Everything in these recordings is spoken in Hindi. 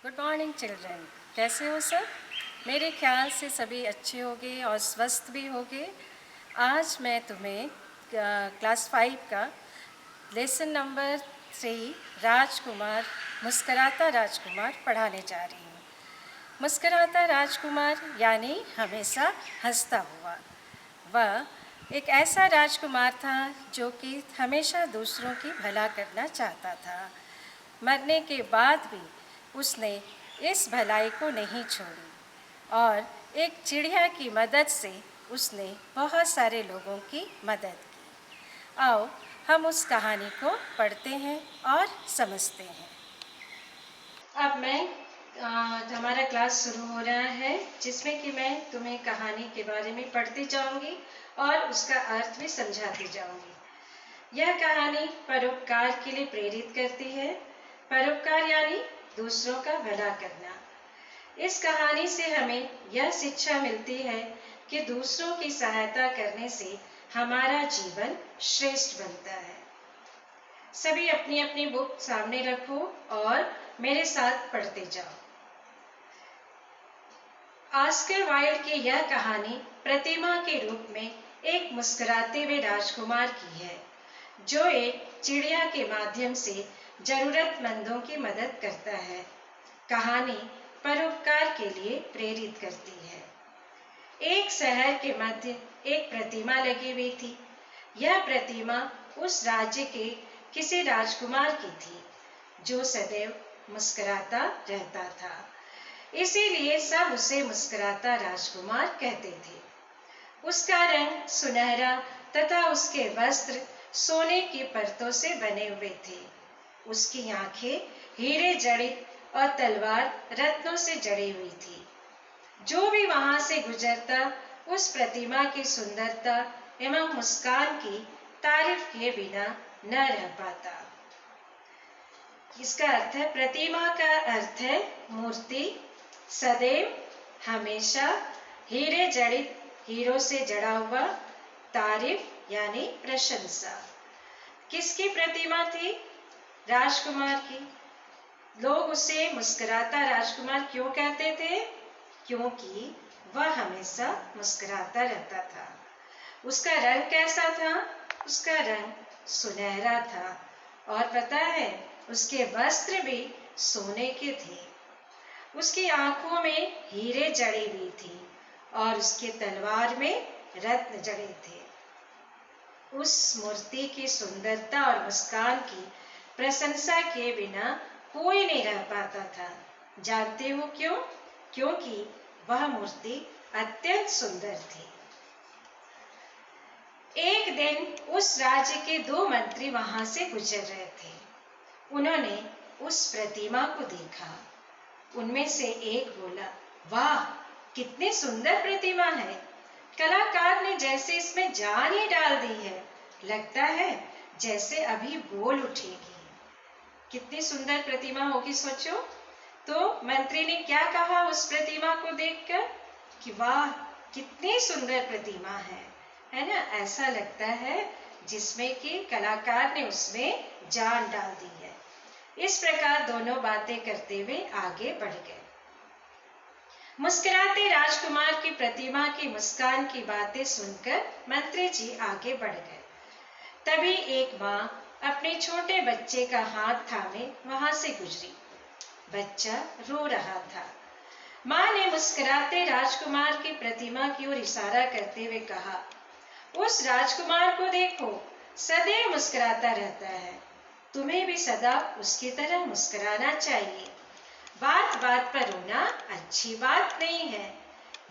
Good morning children. कैसे हो सब? मेरे ख्याल से सभी अच्छे होंगे और स्वस्थ भी होंगे। आज मैं तुम्हें क्लास 5 का लेसन नंबर 3 राजकुमार मुस्कराता राजकुमार पढ़ाने जा रही हूँ। मुस्कराता राजकुमार यानी हमेशा हंसता हुआ। वह एक ऐसा राजकुमार था जो कि हमेशा दूसरों की भला करना चाहता था। मरने के बाद भी उसने इस भलाई को नहीं छोड़ी और एक चिड़िया की मदद से उसने बहुत सारे लोगों की मदद की। आओ हम उस कहानी को पढ़ते हैं और समझते हैं। अब हमारा क्लास शुरू हो रहा है, जिसमें कि मैं तुम्हें कहानी के बारे में पढ़ती जाऊंगी और उसका अर्थ भी समझाती जाऊंगी। यह कहानी परोपकार के लिए प्रेरित करती है। परोपकार यानी दूसरों का भला करना। इस कहानी से हमें यह शिक्षा मिलती है कि दूसरों की सहायता करने से हमारा जीवन श्रेष्ठ बनता है। सभी अपनी अपनी बुक सामने रखो और मेरे साथ पढ़ते जाओ। ऑस्कर वाइल्ड की यह कहानी प्रतिमा के रूप में एक मुस्कुराते हुए राजकुमार की है, जो एक चिड़िया के माध्यम से जरूरतमंदों की मदद करता है। कहानी परोपकार के लिए प्रेरित करती है। एक शहर के मध्य एक प्रतिमा लगी हुई थी। यह प्रतिमा उस राज्य के किसी राजकुमार की थी, जो सदैव मुस्कुराता रहता था। इसीलिए सब उसे मुस्कुराता राजकुमार कहते थे। उसका रंग सुनहरा तथा उसके वस्त्र सोने की परतों से बने हुए थे। उसकी आंखें हीरे जड़ित और तलवार रत्नों से जड़ी हुई थी। जो भी वहां से गुजरता उस प्रतिमा की सुंदरता एवं मुस्कान की तारीफ किए बिना न रह पाता। इसका अर्थ है, प्रतिमा का अर्थ है मूर्ति, सदैव, हमेशा, हीरे जड़ित, हीरों से जड़ा हुआ, तारीफ यानी प्रशंसा। किसकी प्रतिमा थी? राजकुमार की। लोग उसे मुस्कुराता राजकुमार क्यों कहते थे? क्योंकि वह हमेशा मुस्कुराता रहता था। उसका रंग कैसा था? उसका रंग सुनहरा था और पता है, उसके वस्त्र भी सोने के थे। उसकी आंखों में हीरे जड़ी हुई थी और उसके तलवार में रत्न जड़े थे। उस मूर्ति की सुंदरता और मुस्कान की प्रशंसा किए बिना कोई नहीं रह पाता था। जानते हो क्यों? क्योंकि वह मूर्ति अत्यंत सुंदर थी। एक दिन उस राज्य के 2 मंत्री वहां से गुजर रहे थे। उन्होंने उस प्रतिमा को देखा। उनमें से एक बोला, वाह, कितनी सुंदर प्रतिमा है। कलाकार ने जैसे इसमें जान ही डाल दी है। लगता है जैसे अभी बोल उठेगी। कितनी सुंदर प्रतिमा होगी, सोचो। तो मंत्री ने क्या कहा उस प्रतिमा को देखकर कि वाह, कितनी सुंदर प्रतिमा है ना? ऐसा लगता है जिसमें कि कलाकार ने उसमें जान डाल दी है। इस प्रकार दोनों बातें करते हुए आगे बढ़ गए। मुस्कुराते राजकुमार की प्रतिमा की मुस्कान की बातें सुनकर मंत्री जी आगे बढ़ गए। तभी एक माँ अपने छोटे बच्चे का हाथ थामे वहां से गुजरी। बच्चा रो रहा था। माँ ने मुस्कुराते राजकुमार की प्रतिमा की ओर इशारा करते हुए कहा, उस राजकुमार को देखो, सदैव मुस्कुराता रहता है। तुम्हें भी सदा उसकी तरह मुस्कुराना चाहिए। बात बात पर रोना अच्छी बात नहीं है।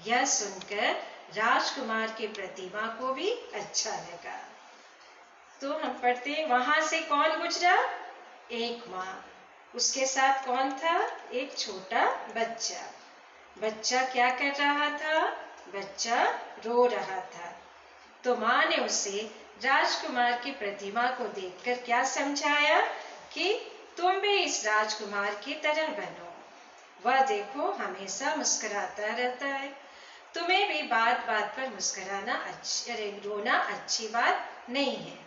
यह सुनकर राजकुमार की प्रतिमा को भी अच्छा लगा। तो हम पढ़ते हैं, वहां से कौन गुजरा? एक माँ। उसके साथ कौन था? एक छोटा बच्चा। बच्चा क्या कर रहा था? बच्चा रो रहा था। तो माँ ने उसे राजकुमार की प्रतिमा को देखकर क्या समझाया कि तुम भी इस राजकुमार की तरह बनो। वह देखो हमेशा मुस्कुराता रहता है। तुम्हें भी बात बात पर मुस्कुराना रोना अच्छी बात नहीं है।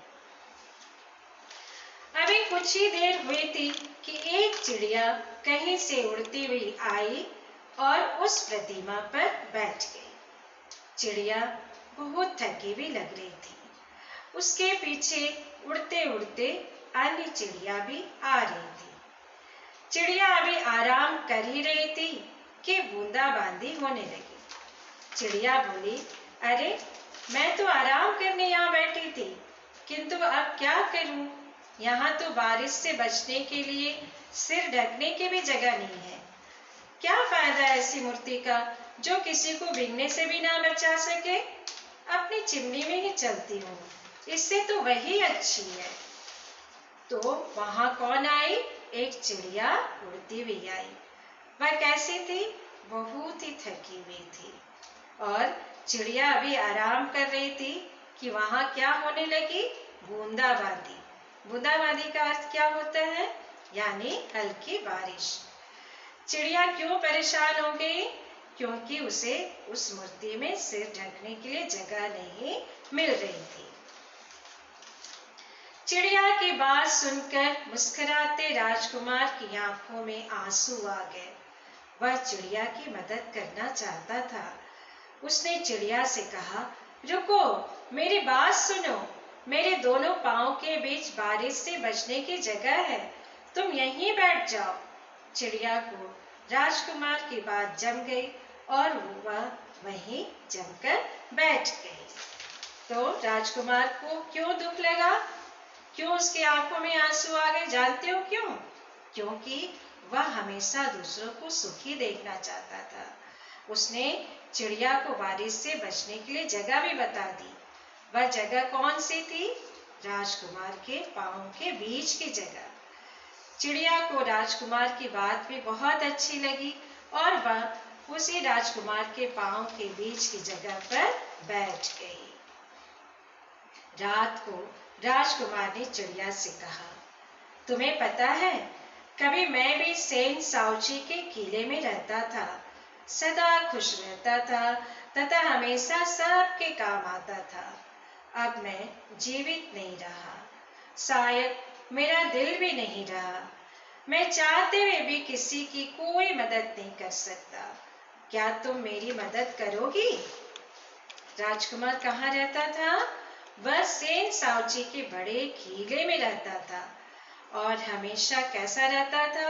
अब एक कुछ ही देर हुई थी कि एक चिड़िया कहीं से उड़ती हुई आई और उस प्रतिमा पर बैठ गई। चिड़िया बहुत थकी भी लग रही थी। उसके पीछे उड़ते उड़ते अन्य चिड़िया भी आ रही थी। चिड़िया अभी आराम कर ही रही थी कि बूंदाबांदी होने लगी। चिड़िया बोली, अरे मैं तो आराम करने यहाँ बैठी थी, किंतु अब क्या करूं? यहाँ तो बारिश से बचने के लिए सिर ढकने की भी जगह नहीं है। क्या फायदा ऐसी मूर्ति का जो किसी को भीगने से भी ना बचा सके? अपनी चिमनी में ही चलती हूँ, इससे तो वही अच्छी है। तो वहां कौन आई? एक चिड़िया उड़ती हुई आई। वह कैसी थी? बहुत ही थकी हुई थी और चिड़िया अभी आराम कर रही थी कि वहां क्या होने लगी? बूंदाबांदी। बूंदाबांदी का अर्थ क्या होता है? यानी हल्की बारिश। चिड़िया क्यों परेशान हो गई? क्योंकि उसे उस मूर्ति में सिर ढकने के लिए जगह नहीं मिल रही थी। चिड़िया की बात सुनकर मुस्कुराते राजकुमार की आंखों में आंसू आ गए। वह चिड़िया की मदद करना चाहता था। उसने चिड़िया से कहा, रुको, मेरी बात सुनो। मेरे दोनों पांव के बीच बारिश से बचने की जगह है, तुम यहीं बैठ जाओ। चिड़िया को राजकुमार की बात जम गई और वह वहीं जमकर बैठ गई। तो राजकुमार को क्यों दुख लगा? क्यों उसकी आंखों में आंसू आ गए? जानते हो क्यों? क्योंकि वह हमेशा दूसरों को सुखी देखना चाहता था। उसने चिड़िया को बारिश से बचने के लिए जगह भी बता दी। वह जगह कौन सी थी? राजकुमार के पांव के बीच की जगह। चिड़िया को राजकुमार की बात भी बहुत अच्छी लगी और वह उसी राजकुमार के पांव के बीच की जगह पर बैठ गई। रात को राजकुमार ने चिड़िया से कहा, तुम्हें पता है, कभी मैं भी सेन साउची के किले में रहता था, सदा खुश रहता था तथा हमेशा सबके काम आता था। अब मैं जीवित नहीं रहा, शायद मेरा दिल भी नहीं रहा। मैं चाहते हुए भी किसी की कोई मदद नहीं कर सकता। क्या तुम मेरी मदद करोगी? राजकुमार कहाँ रहता था? वह सेन साउची के बड़े किले में रहता था और हमेशा कैसा रहता था?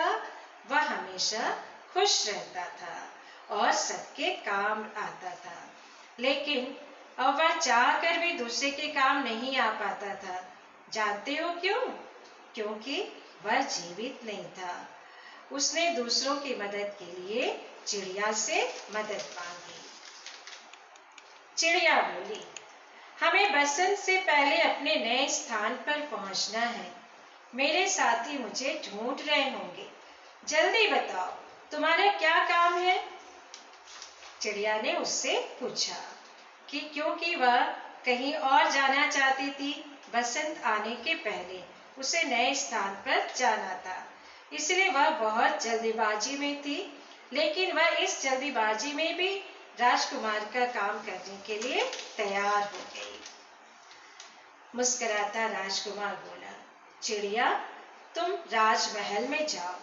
वह हमेशा खुश रहता था और सबके काम आता था। लेकिन अब वह चाहकर भी दूसरे के काम नहीं आ पाता था। जानते हो क्यों? क्योंकि वह जीवित नहीं था। उसने दूसरों की मदद के लिए चिड़िया से मदद मांगी। चिड़िया बोली, हमें बसंत से पहले अपने नए स्थान पर पहुंचना है। मेरे साथी मुझे ढूंढ रहे होंगे। जल्दी बताओ, तुम्हारा क्या काम है? चिड़िया ने उससे पूछा कि क्योंकि वह कहीं और जाना चाहती थी। बसंत आने के पहले उसे नए स्थान पर जाना था, इसलिए वह बहुत जल्दीबाजी में थी। लेकिन वह इस जल्दीबाजी में भी राजकुमार का काम करने के लिए तैयार हो गई। मुस्कुराता राजकुमार बोला, चिड़िया, तुम राजमहल में जाओ।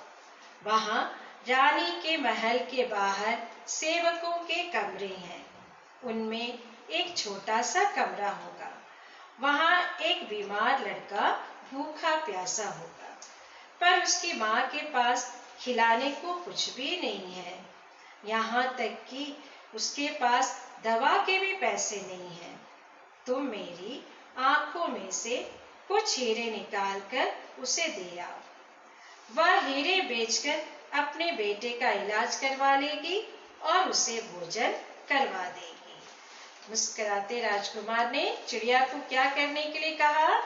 वहां रानी के महल के बाहर सेवकों के कमरे हैं। उनमें एक छोटा सा कमरा होगा। वहां एक बीमार लड़का भूखा प्यासा होगा, पर उसकी माँ के पास खिलाने को कुछ भी नहीं है। यहाँ तक कि उसके पास दवा के भी पैसे नहीं हैं। तुम मेरी आंखों में से कुछ हीरे निकाल कर उसे दे आओ। वह हीरे बेचकर अपने बेटे का इलाज करवा लेगी और उसे भोजन करवा देगी। मुस्कुराते राजकुमार ने चिड़िया को क्या करने के लिए कहा?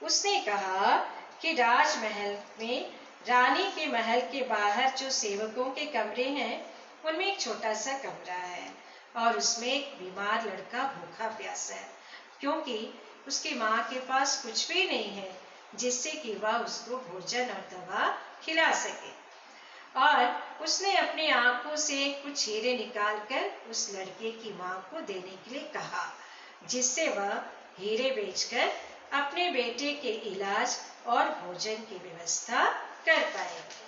उसने कहा कि राजमहल में रानी के महल के बाहर जो सेवकों के कमरे हैं, उनमें एक छोटा सा कमरा है और उसमें एक बीमार लड़का भूखा प्यासा है, क्योंकि उसकी माँ के पास कुछ भी नहीं है जिससे कि वह उसको भोजन और दवा खिला सके। और उसने अपनी आंखों से कुछ हीरे निकालकर उस लड़के की माँ को देने के लिए कहा, जिससे वह हीरे बेचकर अपने बेटे के इलाज और भोजन की व्यवस्था कर पाएंगे।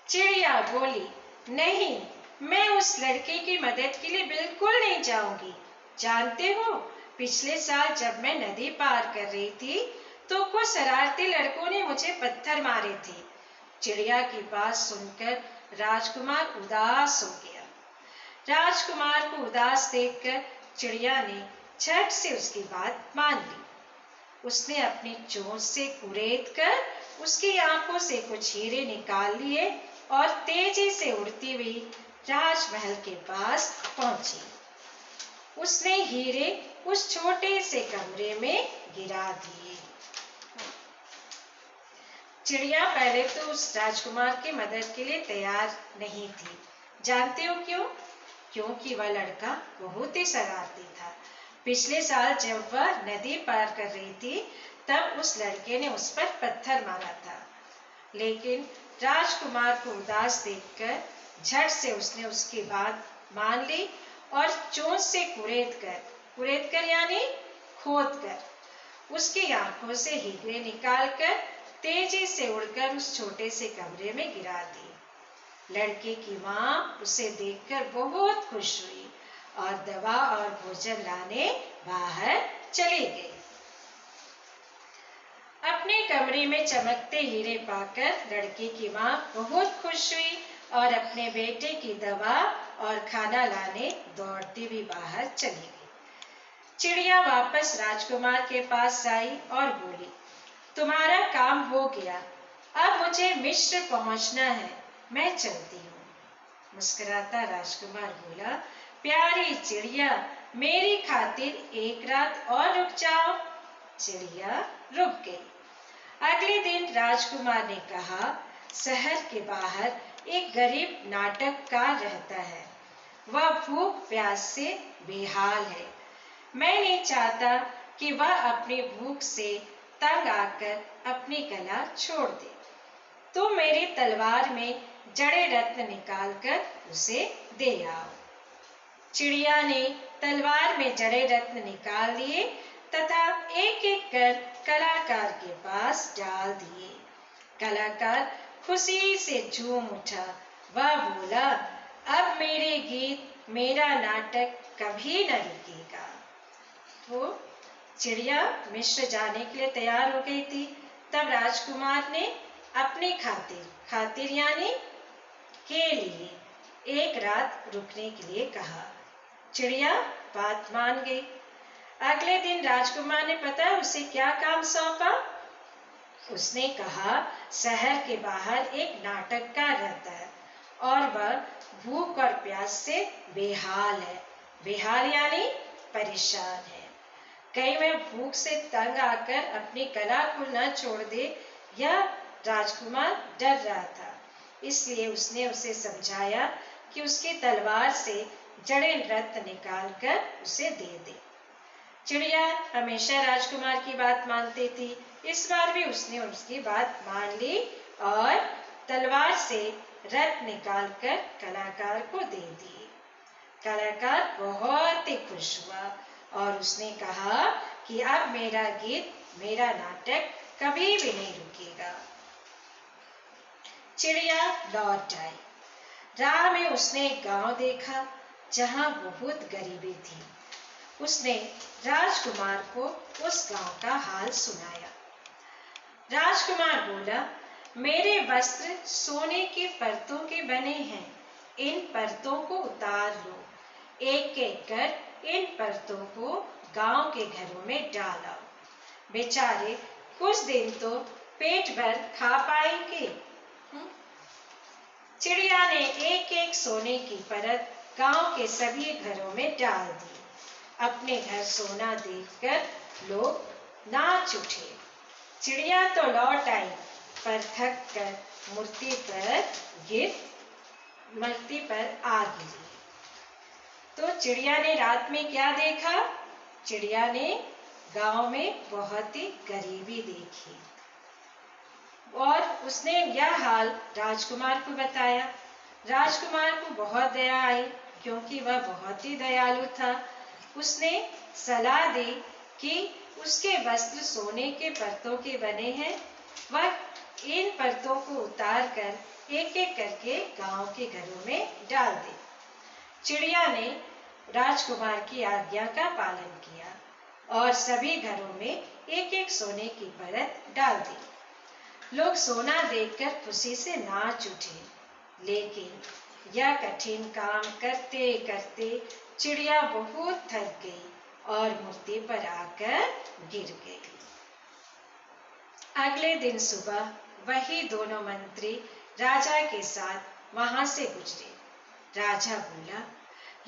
चिड़िया बोली, नहीं, मैं उस लड़के की मदद के लिए बिल्कुल नहीं जाऊंगी। जानते हो, पिछले साल जब मैं नदी पार कर रही थी तो कुछ शरारती लड़कों ने मुझे पत्थर मारे थे। चिड़िया की बात सुनकर राजकुमार उदास हो गया। राजकुमार को उदास देखकर चिड़िया ने झट से उसकी बात मान ली। उसने अपनी चोंच से कुरेद कर उसकी आंखों से कुछ हीरे निकाल लिए और तेजी से उड़ती हुई राजमहल के पास पहुंची। उसने हीरे उस छोटे से कमरे में गिरा दिए। चिड़िया पहले तो उस राजकुमार की मदद के लिए तैयार नहीं थी। जानते हो क्यों? क्योंकि वह लड़का बहुत ही शरारती था। पिछले साल जब वह नदी पार कर रही थी तब उस लड़के ने उस पर पत्थर मारा था। लेकिन राजकुमार को उदास देखकर झट से उसने उसकी बात मान ली और चोंच से कुरेद कर यानी खोद कर उसकी आंखों से हीरे निकालकर तेजी से उड़कर उस छोटे से कमरे में गिरा दी। लड़के की माँ उसे देखकर बहुत खुश हुई और दवा और भोजन लाने बाहर चली गई। अपने कमरे में चमकते हीरे पाकर लड़के की माँ बहुत खुश हुई और अपने बेटे की दवा और खाना लाने दौड़ती हुई बाहर चली गई। चिड़िया वापस राजकुमार के पास आई और बोली, तुम्हारा काम हो गया, अब मुझे मिस्र पहुंचना है, मैं चलती हूँ। मुस्कुराता राजकुमार बोला, प्यारी चिड़िया, मेरी खातिर एक रात और रुक जाओ। चिड़िया रुक गई। अगले दिन राजकुमार ने कहा, शहर के बाहर एक गरीब नाटककार रहता है। वह भूख प्यास से बेहाल है। मैं नहीं चाहता कि वह अपनी भूख से तंग आकर अपनी कला छोड़ दे। तुम मेरी तलवार में जड़े रत्न निकालकर उसे दे आओ। चिड़िया ने तलवार में जड़े रत्न निकाल लिए तथा एक एक कर कलाकार के पास डाल दिए। कलाकार खुशी से झूम उठा। वह बोला, अब मेरे गीत, मेरा नाटक कभी न रुकेगा। तो चिड़िया मिस्र जाने के लिए तैयार हो गई थी। तब राजकुमार ने अपनी खातिर यानी के लिए एक रात रुकने के लिए कहा। चिड़िया बात मान गई। अगले दिन राजकुमार ने पता उसे क्या काम सौंपा। उसने कहा, शहर के बाहर एक नाटककार रहता है और वह भूख और प्यास से बेहाल है। बेहाल यानी परेशान है। कहीं वह भूख से तंग आकर अपनी कला को न छोड़ दे, यह राजकुमार डर रहा था। इसलिए उसने उसे समझाया कि उसकी तलवार से जड़े रत्न निकालकर उसे दे दे। चिड़िया हमेशा राजकुमार की बात मानती थी। इस बार भी उसने उसकी बात मान ली और तलवार से रत्न निकालकर कलाकार को दे दिए। कलाकार बहुत ही खुश हुआ और उसने कहा कि अब मेरा गीत, मेरा नाटक कभी भी नहीं रुकेगा। चिड़िया लौट आई। राह में उसने एक गांव देखा जहां बहुत गरीबी थी। उसने राजकुमार को उस गांव का हाल सुनाया। राजकुमार बोला, मेरे वस्त्र सोने के परतों के बने हैं। इन परतों को उतार लो। एक एक कर इन परतों को गांव के घरों में डालो। बेचारे कुछ दिन तो पेट भर खा पाएंगे। चिड़िया ने एक एक सोने की परत गांव के सभी घरों में डाल दी। अपने घर सोना देखकर लोग नाच उठे। चिड़िया तो लौट आई पर थक कर मूर्ति पर आ गिरी। तो चिड़िया ने रात में क्या देखा? चिड़िया ने गांव में बहुत ही गरीबी देखी और उसने यह हाल राजकुमार को बताया। राजकुमार को बहुत दया आई क्योंकि वह बहुत ही दयालु था। उसने सलाह दी कि उसके वस्त्र सोने के परतों के बने हैं, वह इन परतों को उतार कर एक एक करके गांव के घरों में डाल दे। चिड़िया ने राजकुमार की आज्ञा का पालन किया और सभी घरों में एक एक सोने की परत डाल दी। लोग सोना देखकर खुशी से नाच उठे, लेकिन यह कठिन काम करते करते चिड़िया बहुत थक गई और मूर्ति पर आकर गिर गई। अगले दिन सुबह वही दोनों मंत्री राजा के साथ वहां से गुजरे। राजा बोला,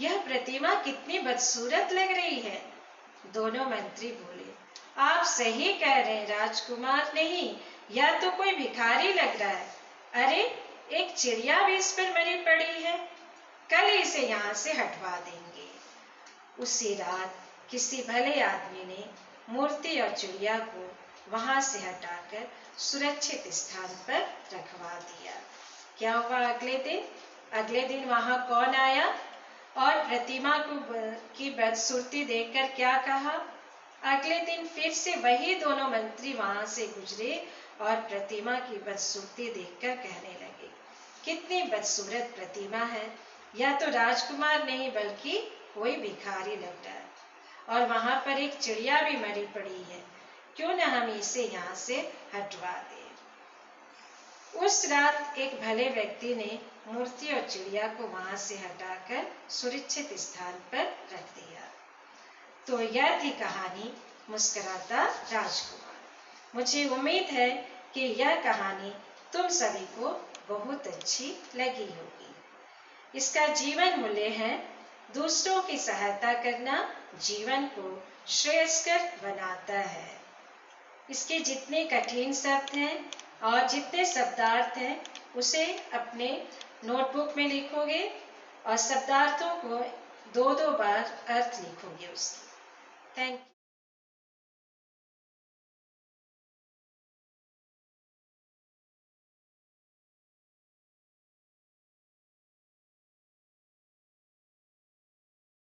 यह प्रतिमा कितनी बदसूरत लग रही है। दोनों मंत्री बोले, आप सही कह रहे हैं राजकुमार, नहीं, यह तो कोई भिखारी लग रहा है। अरे, एक चिड़िया भी इस पर मरी पड़ी है, कल इसे यहाँ से हटवा देंगे। उसी रात किसी भले आदमी ने मूर्ति और चिड़िया को वहां से हटाकर सुरक्षित स्थान पर रखवा दिया। क्या हुआ अगले दिन वहां कौन आया और प्रतिमा की बदसूरती देखकर क्या कहा? अगले दिन फिर से वही दोनों मंत्री वहां से गुजरे और प्रतिमा की बदसूरती देखकर कहने लगे, कितनी बदसूरत प्रतिमा है, यह तो राजकुमार नहीं बल्कि कोई भिखारी लग रहा है, और वहां पर एक चिड़िया भी मरी पड़ी है, क्यों न हम इसे यहाँ से हटवा दें। उस रात एक भले व्यक्ति ने मूर्ति और चिड़िया को वहां से हटाकर सुरक्षित स्थान पर रख दिया। तो यह थी कहानी मुस्कुराता राजकुमार। मुझे उम्मीद है कि यह कहानी तुम सभी को बहुत अच्छी लगी होगी। इसका जीवन मूल्य है, दूसरों की सहायता करना जीवन को श्रेयस्कर बनाता है। इसके जितने कठिन शब्द हैं और जितने शब्दार्थ हैं, उसे अपने नोटबुक में लिखोगे और शब्दार्थों को 2-2 बार अर्थ लिखोगे उसकी। Thank you.